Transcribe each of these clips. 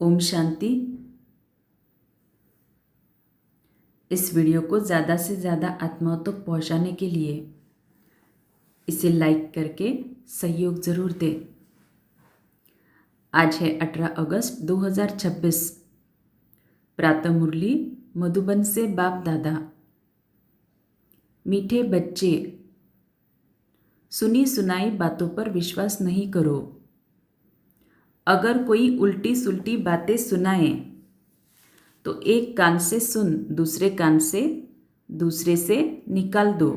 ओम शांति। इस वीडियो को ज़्यादा से ज़्यादा आत्माओं तक पहुंचाने के लिए इसे लाइक करके सहयोग ज़रूर दें। आज है 18 अगस्त 2026। प्रातः मुरली मधुबन से बाप दादा। मीठे बच्चे, सुनी सुनाई बातों पर विश्वास नहीं करो। अगर कोई उल्टी सुल्टी बातें सुनाए तो एक कान से सुन, दूसरे से निकाल दो।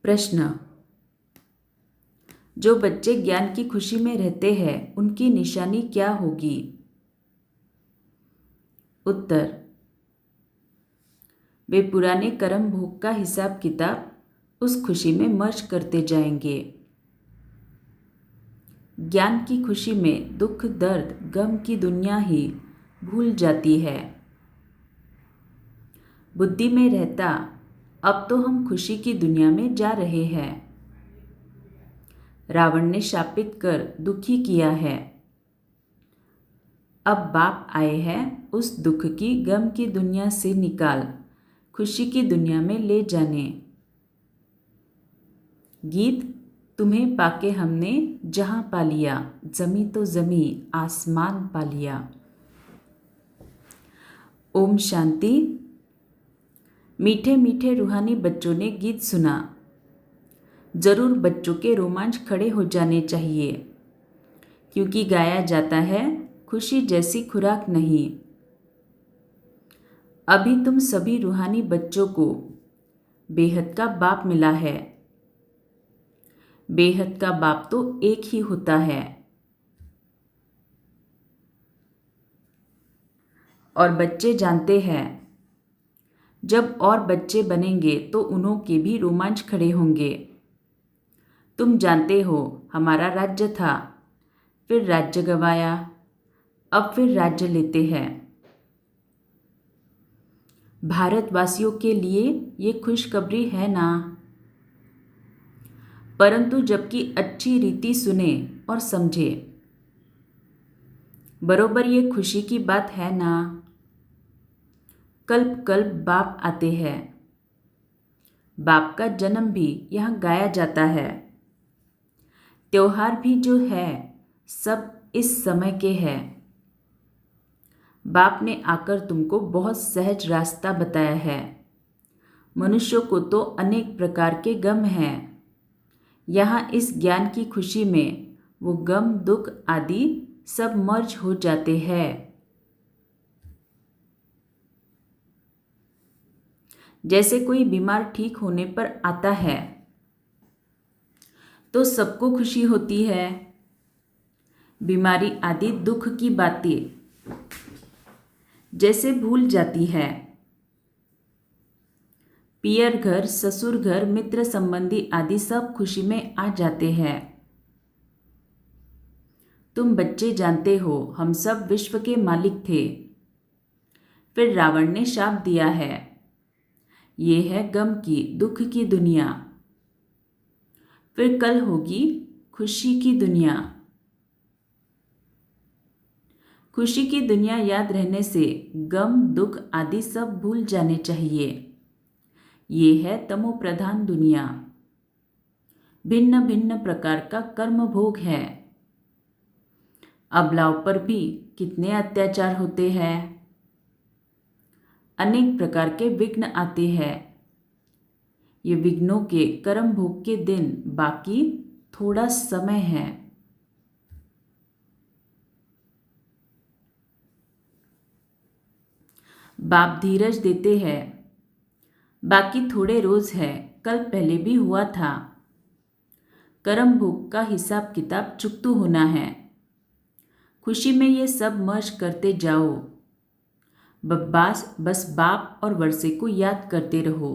प्रश्न: जो बच्चे ज्ञान की खुशी में रहते हैं उनकी निशानी क्या होगी? उत्तर: वे पुराने कर्म भोग का हिसाब किताब उस खुशी में मर्ज करते जाएंगे। ज्ञान की खुशी में दुख दर्द गम की दुनिया ही भूल जाती है। बुद्धि में रहता अब तो हम खुशी की दुनिया में जा रहे हैं। रावण ने शापित कर दुखी किया है। अब बाप आए हैं उस दुख की गम की दुनिया से निकाल खुशी की दुनिया में ले जाने। गीत: तुम्हें पाके हमने जहां पा लिया, जमी तो जमी आसमान पा लिया। ओम शांति। मीठे मीठे रूहानी बच्चों ने गीत सुना। जरूर बच्चों के रोमांच खड़े हो जाने चाहिए, क्योंकि गाया जाता है खुशी जैसी खुराक नहीं। अभी तुम सभी रूहानी बच्चों को बेहद का बाप मिला है। बेहद का बाप तो एक ही होता है। और बच्चे जानते हैं जब और बच्चे बनेंगे तो उन्होंने भी रोमांच खड़े होंगे। तुम जानते हो हमारा राज्य था, फिर राज्य गंवाया, अब फिर राज्य लेते हैं। भारतवासियों के लिए ये खुशखबरी है ना? परंतु जबकि अच्छी रीति सुने और समझे, बरोबर ये खुशी की बात है ना? कल्प कल्प बाप आते हैं। बाप का जन्म भी यहाँ गाया जाता है। त्योहार भी जो है सब इस समय के हैं। बाप ने आकर तुमको बहुत सहज रास्ता बताया है। मनुष्यों को तो अनेक प्रकार के गम हैं। यहाँ इस ज्ञान की खुशी में वो गम दुख आदि सब मर्ज हो जाते हैं। जैसे कोई बीमार ठीक होने पर आता है तो सबको खुशी होती है। बीमारी आदि दुख की बातें जैसे भूल जाती है। पियर घर, ससुर घर, मित्र संबंधी आदि सब खुशी में आ जाते हैं। तुम बच्चे जानते हो हम सब विश्व के मालिक थे, फिर रावण ने शाप दिया है। ये है गम की दुख की दुनिया, फिर कल होगी खुशी की दुनिया। खुशी की दुनिया याद रहने से गम दुख आदि सब भूल जाने चाहिए। ये है तमो प्रधान दुनिया। भिन्न भिन्न प्रकार का कर्म भोग है। अबलाओं पर भी कितने अत्याचार होते हैं। अनेक प्रकार के विघ्न आते हैं। ये विघ्नों के कर्म भोग के दिन बाकी थोड़ा समय है। बाप धीरज देते हैं। बाकी थोड़े रोज है, कल पहले भी हुआ था। कर्म भोग का हिसाब किताब चुकतू होना है। खुशी में ये सब मर्ज करते जाओ। बस बाप और वर्षे को याद करते रहो।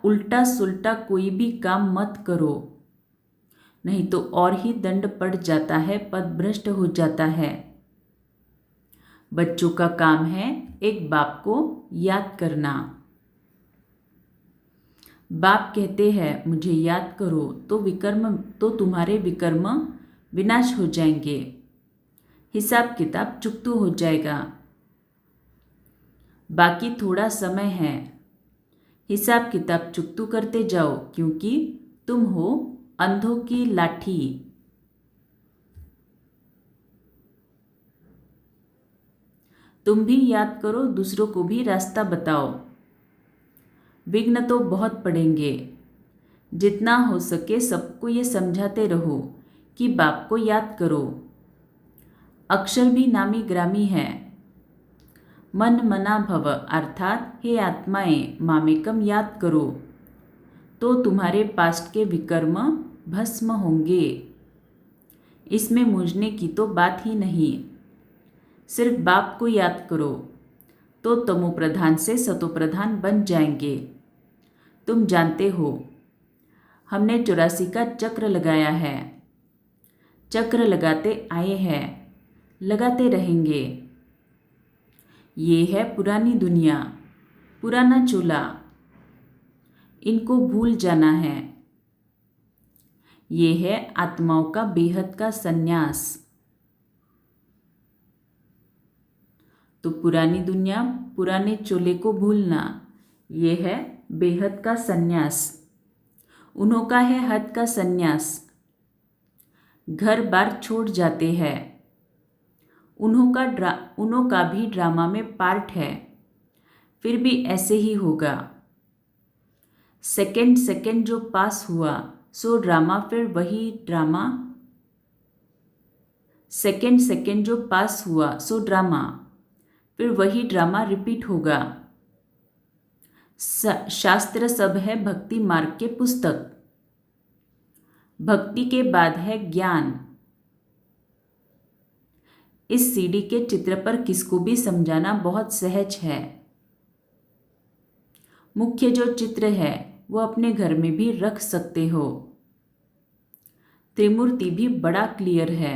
उल्टा सुल्टा कोई भी काम मत करो, नहीं तो और ही दंड पड़ जाता है, पद भ्रष्ट हो जाता है। बच्चों का काम है एक बाप को याद करना। बाप कहते हैं मुझे याद करो तो तुम्हारे विकर्म विनाश हो जाएंगे, हिसाब किताब चुकतू हो जाएगा। बाकी थोड़ा समय है, हिसाब किताब चुकतू करते जाओ क्योंकि तुम हो अंधों की लाठी। तुम भी याद करो, दूसरों को भी रास्ता बताओ। विघ्न तो बहुत पड़ेंगे, जितना हो सके सबको ये समझाते रहो कि बाप को याद करो। अक्षर भी नामी ग्रामी है। मन मना भव अर्थात हे आत्माएं मामेकम याद करो तो तुम्हारे पास्ट के विकर्म भस्म होंगे। इसमें मूझने की तो बात ही नहीं। सिर्फ बाप को याद करो तो तमोप्रधान से सतोप्रधान बन जाएंगे। तुम जानते हो हमने 84 का चक्र लगाया है, चक्र लगाते आए हैं, लगाते रहेंगे। ये है पुरानी दुनिया, पुराना चोला, इनको भूल जाना है। ये है आत्माओं का बेहद का संन्यास। तो पुरानी दुनिया, पुराने चोले को भूलना, ये है बेहद का संन्यास। उन्हों का है हद का संन्यास। घर बार छोड़ जाते हैं। उन्हों का भी ड्रामा में पार्ट है, फिर भी ऐसे ही होगा। सेकंड सेकंड जो पास हुआ सो ड्रामा, फिर वही ड्रामा। सेकंड सेकंड जो पास हुआ सो ड्रामा, फिर वही ड्रामा रिपीट होगा। शास्त्र सब है भक्ति मार्ग के पुस्तक। भक्ति के बाद है ज्ञान। इस सीडी के चित्र पर किसको भी समझाना बहुत सहज है। मुख्य जो चित्र है वो अपने घर में भी रख सकते हो। त्रिमूर्ति भी बड़ा क्लियर है।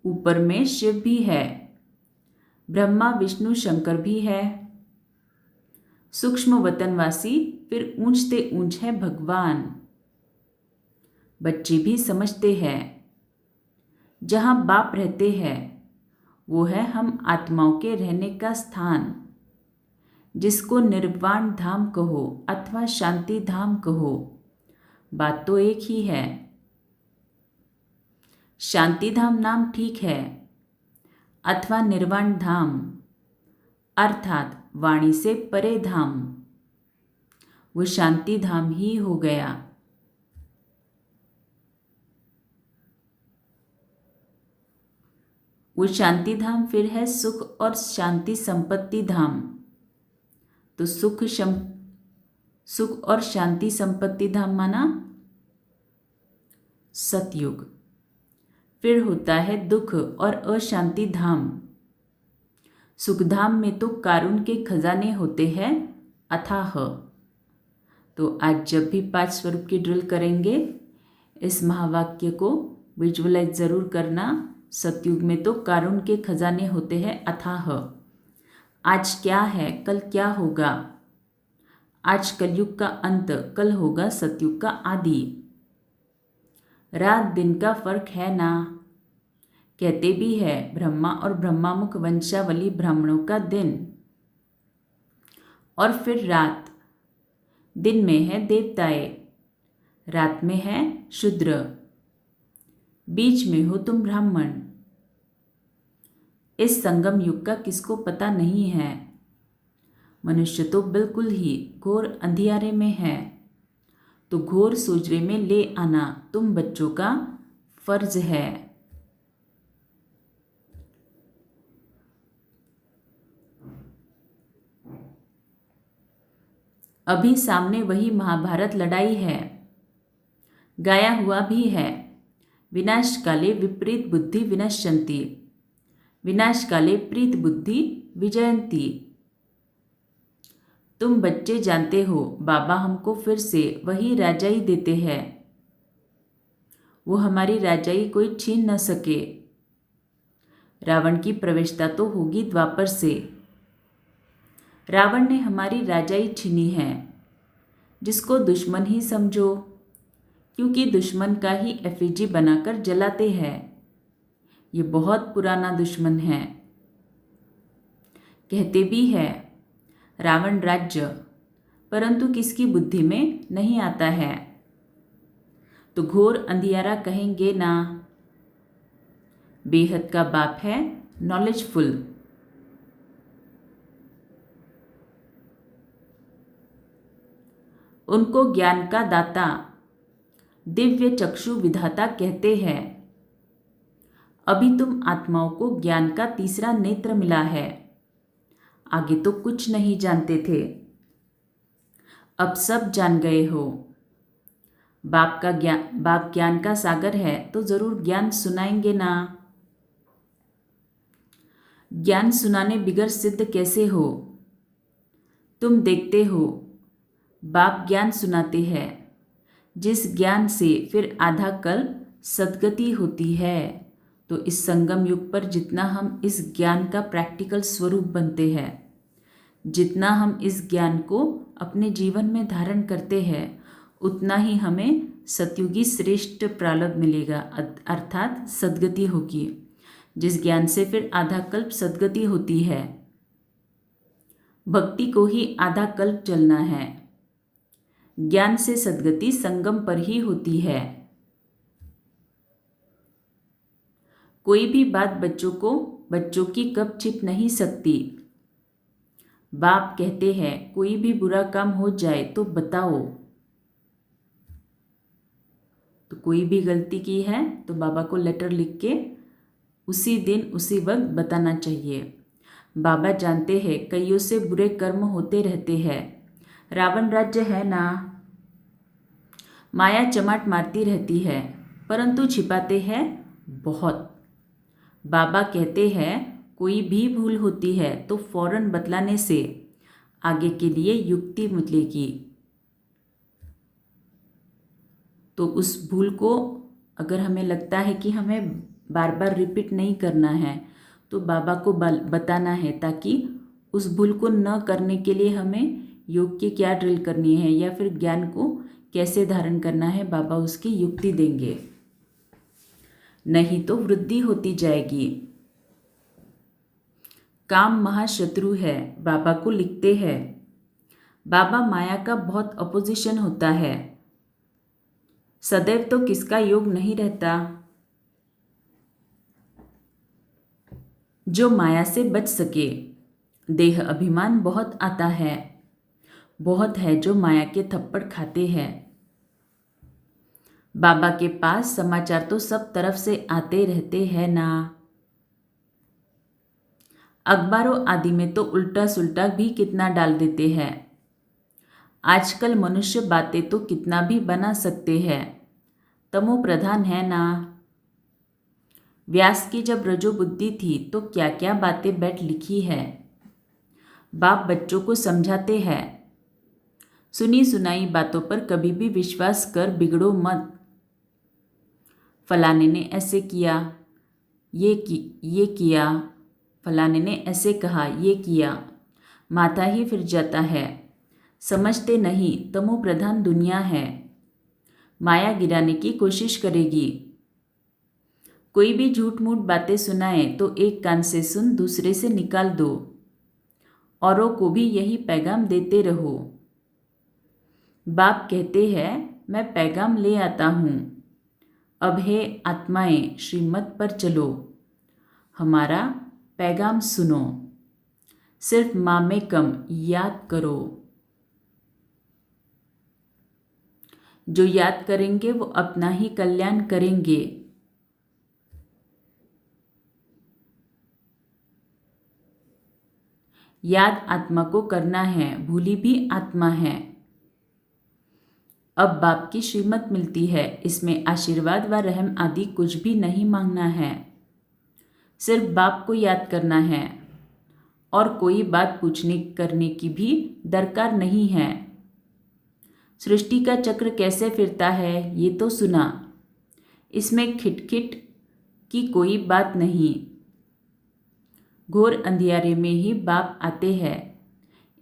ऊपर में शिव भी है, ब्रह्मा विष्णु शंकर भी है। सूक्ष्म वतनवासी फिर ऊंचते ऊंच है भगवान। बच्चे भी समझते हैं जहाँ बाप रहते हैं वो है हम आत्माओं के रहने का स्थान, जिसको निर्वाण धाम कहो अथवा शांति धाम कहो, बात तो एक ही है। शांति धाम नाम ठीक है अथवा निर्वाण धाम अर्थात वाणी से परे धाम, वो शांति धाम ही हो गया। वो शांति धाम फिर है सुख और शांति संपत्ति धाम। तो सुख और शांति संपत्ति धाम माना सतयुग। फिर होता है दुख और अशांति धाम। सुखधाम में तो कारुण्य के खजाने होते हैं अथाह। तो आज जब भी 5 स्वरूप की ड्रिल करेंगे इस महावाक्य को विजुअलाइज ज़रूर करना। सतयुग में तो कारुण्य के खजाने होते हैं अथाह। आज क्या है कल क्या होगा। आज कलयुग का अंत, कल होगा सतयुग का आदि। रात दिन का फर्क है ना, कहते भी है ब्रह्मा और ब्रह्मामुख वंशावली ब्राह्मणों का दिन। और फिर रात, दिन में है देवताएं, रात में है शूद्र, बीच में हो तुम ब्राह्मण। इस संगम युग का किसको पता नहीं है। मनुष्य तो बिल्कुल ही घोर अंधियारे में है। तो घोर सोजरे में ले आना तुम बच्चों का फर्ज है। अभी सामने वही महाभारत लड़ाई है, गाया हुआ भी है। विनाश काले विपरीत बुद्धि विनश्यन्ति, विनाश काले प्रीत बुद्धि विजयंती। तुम बच्चे जानते हो बाबा हमको फिर से वही राजाई देते हैं। वो हमारी राजाई कोई छीन न सके। रावण की प्रवेशता तो होगी द्वापर से। रावण ने हमारी राजाई छीनी है, जिसको दुश्मन ही समझो, क्योंकि दुश्मन का ही एफिजी बनाकर जलाते हैं। ये बहुत पुराना दुश्मन है। कहते भी है रावण राज्य, परंतु किसकी बुद्धि में नहीं आता है। तो घोर अंधियारा कहेंगे ना। बेहद का बाप है नॉलेजफुल। उनको ज्ञान का दाता, दिव्य चक्षु विधाता कहते हैं। अभी तुम आत्माओं को ज्ञान का तीसरा नेत्र मिला है। आगे तो कुछ नहीं जानते थे, अब सब जान गए हो। बाप ज्ञान का सागर है, तो जरूर ज्ञान सुनाएंगे ना। ज्ञान सुनाने बिगर सिद्ध कैसे हो? तुम देखते हो बाप ज्ञान सुनाते हैं, जिस ज्ञान से फिर आधा कल्प सद्गति होती है। तो इस संगम युग पर जितना हम इस ज्ञान का प्रैक्टिकल स्वरूप बनते हैं, जितना हम इस ज्ञान को अपने जीवन में धारण करते हैं, उतना ही हमें सतयुगी श्रेष्ठ प्रारब्ध मिलेगा, अर्थात सद्गति होगी, जिस ज्ञान से फिर आधा कल्प सद्गति होती है। भक्ति को ही आधा कल्प चलना है। ज्ञान से सद्गति संगम पर ही होती है। कोई भी बात बच्चों की कब छिप नहीं सकती। बाप कहते हैं कोई भी बुरा काम हो जाए तो बताओ। तो कोई भी गलती की है तो बाबा को लेटर लिख के उसी दिन उसी वक्त बताना चाहिए। बाबा जानते हैं कईयों से बुरे कर्म होते रहते हैं। रावण राज्य है ना, माया चमाट मारती रहती है, परंतु छिपाते हैं बहुत। बाबा कहते हैं कोई भी भूल होती है तो फौरन बतलाने से आगे के लिए युक्ति मिलेगी। तो उस भूल को अगर हमें लगता है कि हमें बार बार रिपीट नहीं करना है, तो बाबा को बताना है, ताकि उस भूल को न करने के लिए हमें योग की क्या ड्रिल करनी है या फिर ज्ञान को कैसे धारण करना है, बाबा उसकी युक्ति देंगे। नहीं तो वृद्धि होती जाएगी। काम महाशत्रु है, बाबा को लिखते हैं। बाबा माया का बहुत अपोजिशन होता है। सदैव तो किसका योग नहीं रहता। जो माया से बच सके। देह अभिमान बहुत आता है, बहुत है जो माया के थप्पड़ खाते हैं। बाबा के पास समाचार तो सब तरफ से आते रहते हैं ना। अखबारों आदि में तो उल्टा सुल्टा भी कितना डाल देते हैं। आजकल मनुष्य बातें तो कितना भी बना सकते हैं, तमो प्रधान है ना। व्यास की जब रजो बुद्धि थी तो क्या क्या बातें बैठ लिखी है। बाप बच्चों को समझाते हैं, सुनी सुनाई बातों पर कभी भी विश्वास कर बिगड़ो मत। फलाने ने ऐसे किया, ये किया, फलाने ने ऐसे कहा, ये किया, माथा ही फिर जाता है। समझते नहीं, तमो प्रधान दुनिया है। माया गिराने की कोशिश करेगी। कोई भी झूठ मूठ बातें सुनाए तो एक कान से सुन दूसरे से निकाल दो। औरों को भी यही पैगाम देते रहो। बाप कहते हैं मैं पैगाम ले आता हूँ। अब हे आत्माएं श्रीमत पर चलो, हमारा पैगाम सुनो। सिर्फ मामेकम याद करो। जो याद करेंगे वो अपना ही कल्याण करेंगे। याद आत्मा को करना है, भूली भी आत्मा है। अब बाप की श्रीमत मिलती है, इसमें आशीर्वाद व रहम आदि कुछ भी नहीं मांगना है। सिर्फ बाप को याद करना है और कोई बात पूछने करने की भी दरकार नहीं है। सृष्टि का चक्र कैसे फिरता है ये तो सुना, इसमें खिटखिट की कोई बात नहीं। घोर अंधियारे में ही बाप आते हैं,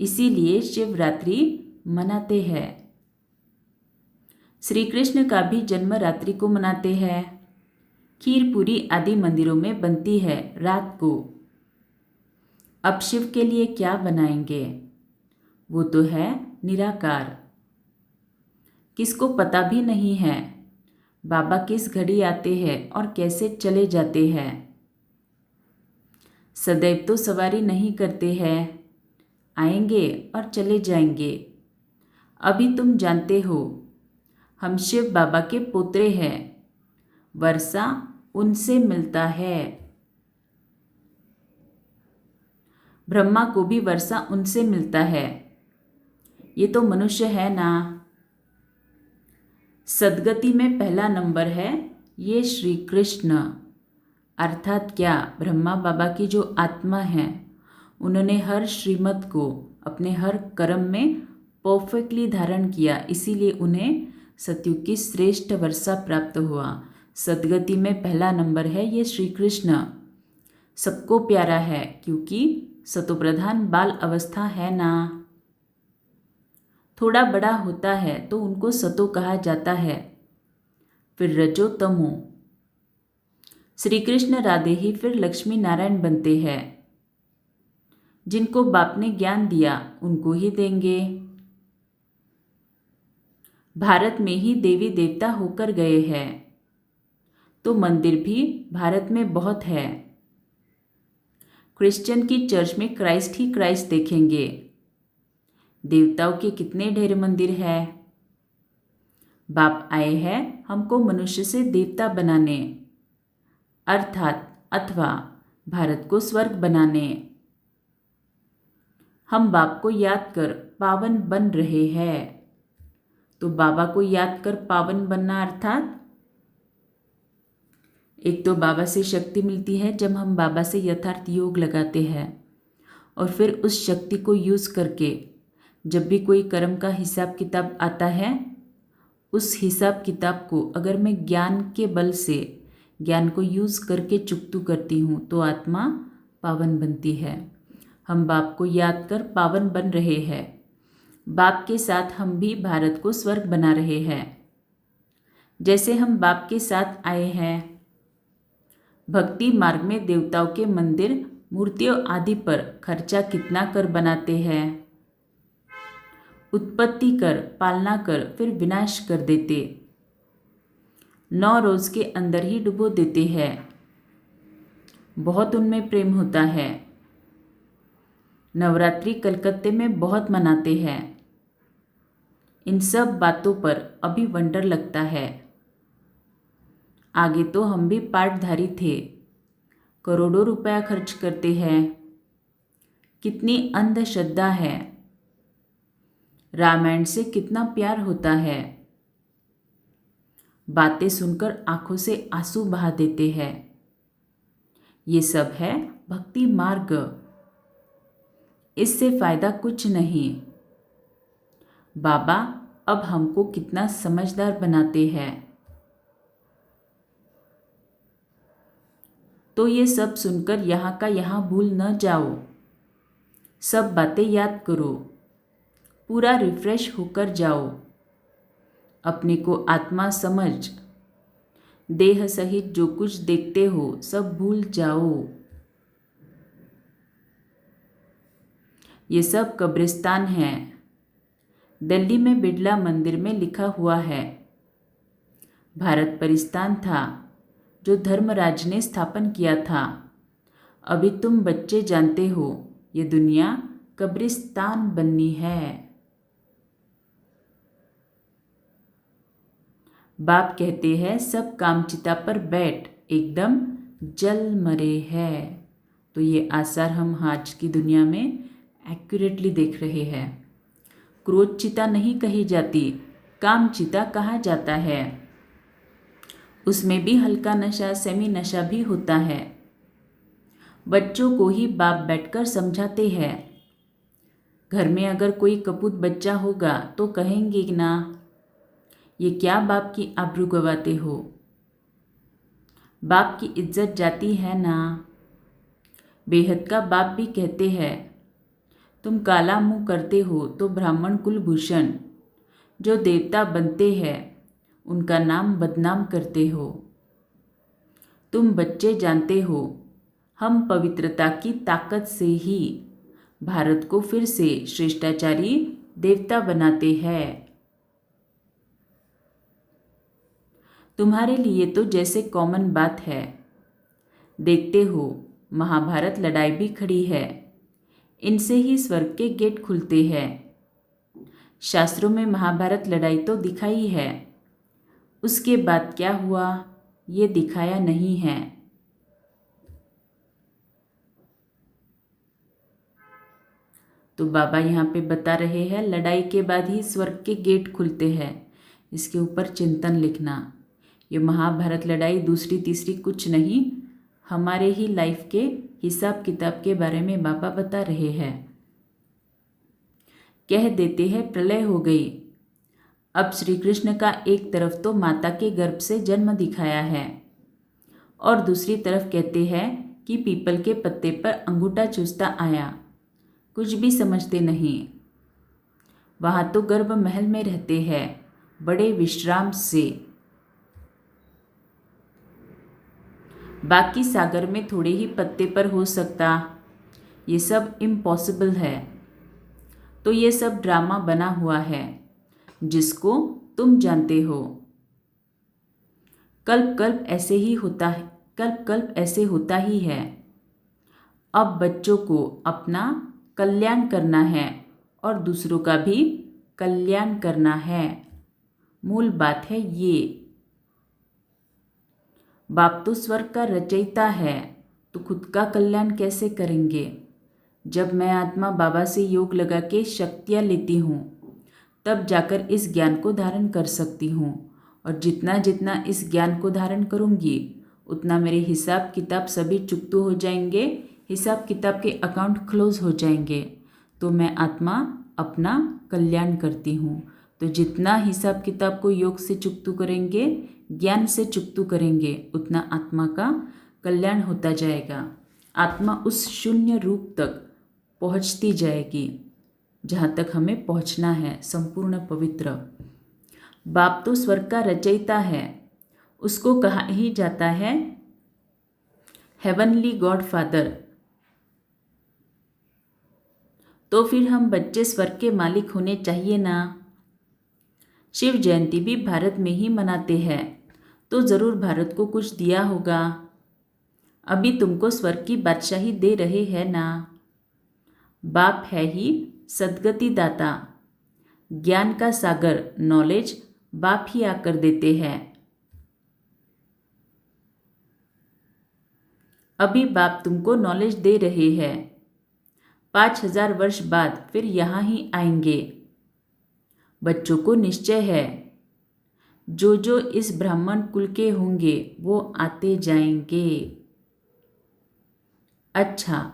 इसीलिए शिवरात्रि मनाते हैं। श्री कृष्ण का भी जन्म रात्रि को मनाते हैं। खीर पूरी आदि मंदिरों में बनती है रात को। अब शिव के लिए क्या बनाएंगे? वो तो है निराकार। किसको पता भी नहीं है बाबा किस घड़ी आते हैं और कैसे चले जाते हैं। सदैव तो सवारी नहीं करते हैं, आएंगे और चले जाएंगे। अभी तुम जानते हो हम शिव बाबा के पोतरे हैं, वर्षा उनसे मिलता है। ब्रह्मा को भी वर्षा उनसे मिलता है। ये तो मनुष्य है ना। सदगति में पहला नंबर है ये श्री कृष्ण, अर्थात क्या ब्रह्मा बाबा की जो आत्मा है, उन्होंने हर श्रीमत को अपने हर कर्म में परफेक्टली धारण किया, इसीलिए उन्हें सतयुग की श्रेष्ठ वर्षा प्राप्त हुआ। सदगति में पहला नंबर है ये श्री कृष्ण। सबको प्यारा है क्योंकि सतोप्रधान बाल अवस्था है ना। थोड़ा बड़ा होता है तो उनको सतो कहा जाता है, फिर रजो तमो। श्री कृष्ण राधे ही फिर लक्ष्मी नारायण बनते हैं। जिनको बाप ने ज्ञान दिया उनको ही देंगे। भारत में ही देवी देवता होकर गए हैं, तो मंदिर भी भारत में बहुत है। क्रिश्चियन की चर्च में क्राइस्ट ही क्राइस्ट देखेंगे। देवताओं के कितने ढेर मंदिर है। बाप आए हैं हमको मनुष्य से देवता बनाने, अर्थात अथवा भारत को स्वर्ग बनाने। हम बाप को याद कर पावन बन रहे हैं। तो बाबा को याद कर पावन बनना अर्थात एक तो बाबा से शक्ति मिलती है जब हम बाबा से यथार्थ योग लगाते हैं, और फिर उस शक्ति को यूज़ करके जब भी कोई कर्म का हिसाब किताब आता है, उस हिसाब किताब को अगर मैं ज्ञान के बल से ज्ञान को यूज़ करके चुकतू करती हूँ तो आत्मा पावन बनती है। हम बाप को याद कर पावन बन रहे हैं। बाप के साथ हम भी भारत को स्वर्ग बना रहे हैं। जैसे हम बाप के साथ आए हैं। भक्ति मार्ग में देवताओं के मंदिर मूर्तियों आदि पर खर्चा कितना कर बनाते हैं। उत्पत्ति कर, पालना कर, फिर विनाश कर देते। 9 रोज के अंदर ही डुबो देते हैं। बहुत उनमें प्रेम होता है। नवरात्रि कलकत्ते में बहुत मनाते हैं। इन सब बातों पर अभी वंडर लगता है। आगे तो हम भी पाठधारी थे, करोड़ों रुपया खर्च करते हैं। कितनी अंधश्रद्धा है। रामायण से कितना प्यार होता है। बातें सुनकर आंखों से आंसू बहा देते हैं। ये सब है भक्ति मार्ग। इससे फायदा कुछ नहीं। बाबा अब हमको कितना समझदार बनाते हैं। तो ये सब सुनकर यहाँ का यहाँ भूल न जाओ। सब बातें याद करो, पूरा रिफ्रेश होकर जाओ। अपने को आत्मा समझ, देह सहित जो कुछ देखते हो सब भूल जाओ। ये सब कब्रिस्तान है। दिल्ली में बिड़ला मंदिर में लिखा हुआ है, भारत परिस्तान था जो धर्मराज ने स्थापन किया था। अभी तुम बच्चे जानते हो ये दुनिया कब्रिस्तान बननी है। बाप कहते हैं सब कामचिता पर बैठ एकदम जल मरे है। तो ये आसार हम आज की दुनिया में एक्यूरेटली देख रहे हैं। क्रोध चिता नहीं कही जाती, काम चिता कहा जाता है। उसमें भी हल्का नशा, सेमी नशा भी होता है। बच्चों को ही बाप बैठकर समझाते हैं। घर में अगर कोई कपूत बच्चा होगा तो कहेंगे ना, ये क्या बाप की आबरू गवाते हो। बाप की इज्जत जाती है ना। बेहद का बाप भी कहते हैं, तुम काला मुंह करते हो तो ब्राह्मण कुलभूषण जो देवता बनते हैं उनका नाम बदनाम करते हो। तुम बच्चे जानते हो, हम पवित्रता की ताकत से ही भारत को फिर से श्रेष्ठाचारी देवता बनाते हैं। तुम्हारे लिए तो जैसे कॉमन बात है। देखते हो, महाभारत लड़ाई भी खड़ी है। इनसे ही स्वर्ग के गेट खुलते हैं। शास्त्रों में महाभारत लड़ाई तो दिखाई है, उसके बाद क्या हुआ ये दिखाया नहीं है। तो बाबा यहाँ पे बता रहे हैं लड़ाई के बाद ही स्वर्ग के गेट खुलते हैं। इसके ऊपर चिंतन लिखना। ये महाभारत लड़ाई दूसरी तीसरी कुछ नहीं, हमारे ही लाइफ के हिसाब किताब के बारे में बाबा बता रहे हैं। कह देते हैं प्रलय हो गई। अब श्री कृष्ण का एक तरफ तो माता के गर्भ से जन्म दिखाया है और दूसरी तरफ कहते हैं कि पीपल के पत्ते पर अंगूठा चूसता आया। कुछ भी समझते नहीं। वहाँ तो गर्भ महल में रहते हैं बड़े विश्राम से। बाकी सागर में थोड़े ही पत्ते पर हो सकता, ये सब इम्पॉसिबल है। तो ये सब ड्रामा बना हुआ है जिसको तुम जानते हो। कल्प कल्प ऐसे ही होता है, कल्प कल्प ऐसे होता ही है। अब बच्चों को अपना कल्याण करना है और दूसरों का भी कल्याण करना है। मूल बात है ये। बाप तो स्वर्ग का रचयिता है, तो खुद का कल्याण कैसे करेंगे? जब मैं आत्मा बाबा से योग लगा के शक्तियाँ लेती हूँ, तब जाकर इस ज्ञान को धारण कर सकती हूँ। और जितना जितना इस ज्ञान को धारण करूँगी, उतना मेरे हिसाब किताब सभी चुकतू हो जाएंगे, हिसाब किताब के अकाउंट क्लोज हो जाएंगे। तो मैं आत्मा अपना कल्याण करती हूँ। तो जितना हिसाब किताब को योग से चुकतू करेंगे, ज्ञान से चुकतू करेंगे, उतना आत्मा का कल्याण होता जाएगा। आत्मा उस शून्य रूप तक पहुँचती जाएगी जहाँ तक हमें पहुँचना है, संपूर्ण पवित्र। बाप तो स्वर्ग का रचयिता है, उसको कहा ही जाता है हेवनली गॉड फादर। तो फिर हम बच्चे स्वर्ग के मालिक होने चाहिए ना। शिव जयंती भी भारत में ही मनाते हैं, तो ज़रूर भारत को कुछ दिया होगा। अभी तुमको स्वर्ग की बादशाही दे रहे हैं ना। बाप है ही सद्गति दाता, ज्ञान का सागर, नॉलेज बाप ही आकर देते हैं। अभी बाप तुमको नॉलेज दे रहे हैं, 5000 वर्ष बाद फिर यहाँ ही आएंगे। बच्चों को निश्चय है, जो जो इस ब्राह्मण कुल के होंगे वो आते जाएंगे। अच्छा,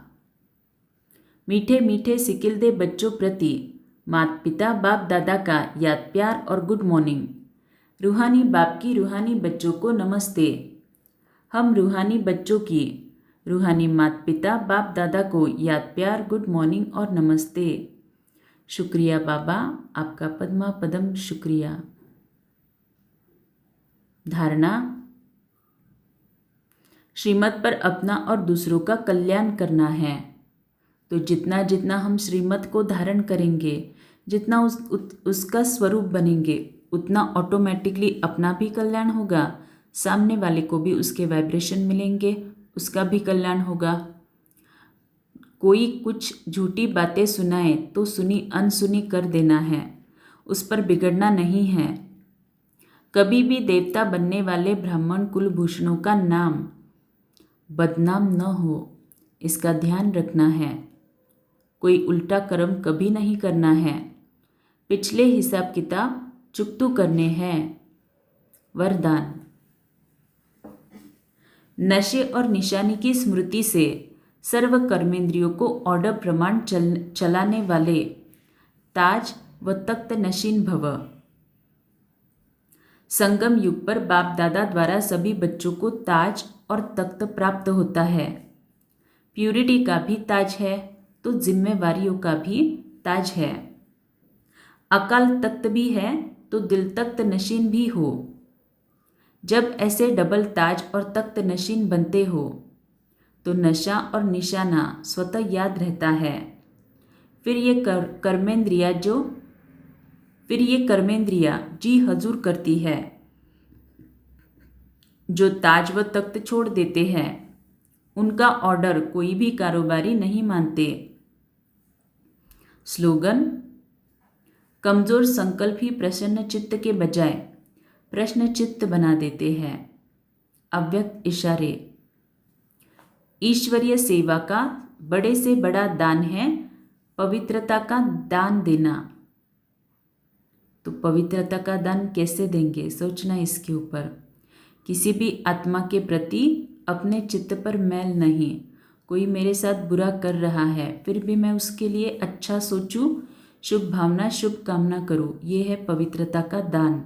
मीठे मीठे सिकिल दे बच्चों प्रति माता पिता बाप दादा का याद प्यार और गुड मॉर्निंग। रूहानी बाप की रूहानी बच्चों को नमस्ते। हम रूहानी बच्चों की रूहानी माता पिता बाप दादा को याद प्यार गुड मॉर्निंग और नमस्ते। शुक्रिया बाबा, आपका पद्मा पदम शुक्रिया। धारणा, श्रीमत पर अपना और दूसरों का कल्याण करना है। तो जितना जितना हम श्रीमत को धारण करेंगे, जितना उसका स्वरूप बनेंगे, उतना ऑटोमेटिकली अपना भी कल्याण होगा, सामने वाले को भी उसके वाइब्रेशन मिलेंगे, उसका भी कल्याण होगा। कोई कुछ झूठी बातें सुनाए तो सुनी अनसुनी कर देना है, उस पर बिगड़ना नहीं है। कभी भी देवता बनने वाले ब्राह्मण कुलभूषणों का नाम बदनाम न हो, इसका ध्यान रखना है। कोई उल्टा कर्म कभी नहीं करना है। पिछले हिसाब किताब चुकतू करने हैं। वरदान, नशे और निशानी की स्मृति से सर्व कर्मेंद्रियों को ऑर्डर प्रमाण चलाने वाले ताज व तख्त नशीन भव। संगम युग पर बाप दादा द्वारा सभी बच्चों को ताज और तख्त प्राप्त होता है। प्यूरिटी का भी ताज है तो जिम्मेवारियों का भी ताज है। अकाल तख्त भी है तो दिल तख्त नशीन भी हो। जब ऐसे डबल ताज और तख्त नशीन बनते हो तो नशा और निशाना स्वतः याद रहता है। फिर ये कर्मेंद्रिया जी हजूर करती है। जो ताज व तख्त छोड़ देते हैं उनका ऑर्डर कोई भी कारोबारी नहीं मानते। स्लोगन: कमजोर संकल्प ही प्रसन्न चित्त के बजाय प्रश्न चित्त बना देते हैं। अव्यक्त इशारे: ईश्वरीय सेवा का बड़े से बड़ा दान है पवित्रता का दान देना। तो पवित्रता का दान कैसे देंगे, सोचना इसके ऊपर। किसी भी आत्मा के प्रति अपने चित्त पर मैल नहीं। कोई मेरे साथ बुरा कर रहा है फिर भी मैं उसके लिए अच्छा सोचूं, शुभ भावना शुभ कामना करूं, ये है पवित्रता का दान।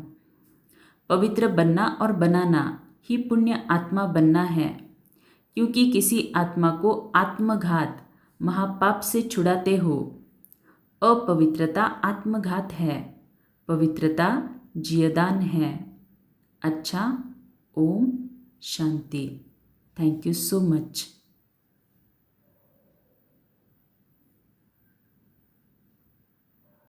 पवित्र बनना और बनाना ही पुण्य आत्मा बनना है, क्योंकि किसी आत्मा को आत्मघात महापाप से छुड़ाते हो। अपवित्रता आत्मघात है, पवित्रता जियदान है। अच्छा, ओम शांति। Thank you so much.